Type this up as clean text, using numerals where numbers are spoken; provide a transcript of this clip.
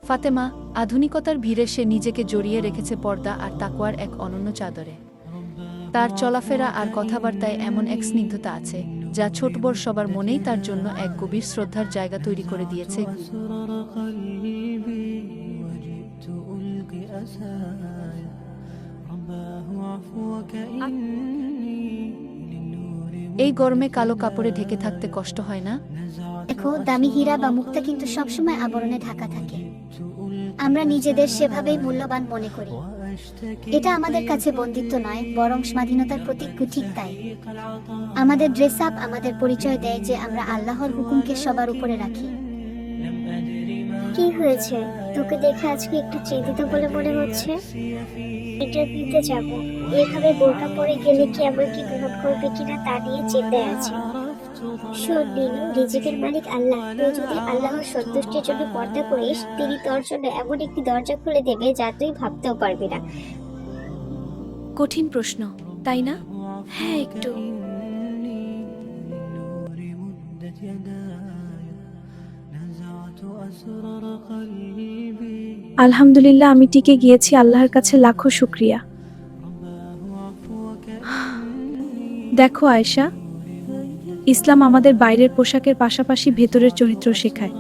ফাতেমা, আধুনিকতার ভিড়ে সে নিজেকে জড়িয়ে রেখেছে পর্দা আর তাকওয়ার এক অনন্য চাদরে। তার চলাফেরা আর কথাবার্তায় এমন এক স্নিগ্ধতা আছে, যা ছোট বড় সবার মনেই তার জন্য এক গভীর শ্রদ্ধার জায়গা তৈরি করে দিয়েছে। এই গরমে কালো কাপড়ে ঢেকে থাকতে কষ্ট হয় না? দেখো, দামি হীরা বা মুক্তা কিন্তু সবসময় আবরণে ঢাকা থাকে। আমরা নিজেদের সেভাবেই মূল্যবান মনে করি। এটা আমাদের কাছে বন্দিত্ব নয়, বরং স্বাধীনতার প্রতীক। ঠিক তাই আমাদের ড্রেস আপ আমাদের পরিচয় দেয় যে আমরা আল্লাহর হুকুমকে সবার উপরে রাখি। কি হয়েছে? তোকে দেখে আজকে একটু চিন্তিত বলে মনে হচ্ছে। ইন্টারভিউতে যাব, এভাবে বোরকা পরে গেলে কি আমাকে গ্রহণ করবে কিনা তা নিয়ে চিন্তায় আছে। শোন নীলু, রিজিকের মালিক আল্লাহ। তুই যদি আল্লাহর সন্তুষ্টির জন্য পর্দা করিস, তিনি তোর জন্য এমন একটি দরজা খুলে দেবে যা তুই ভাবতেও পারবি না। কঠিন প্রশ্ন, তাই না? হ্যাঁ, একটু। আলহামদুলিল্লাহ, আমি টিকে গিয়েছি। আল্লাহর কাছে লাখো শুকরিয়া। দেখো আয়েশা, ইসলাম আমাদের বাইরের পোশাকের পাশাপাশি ভেতরের চরিত্র শেখায়।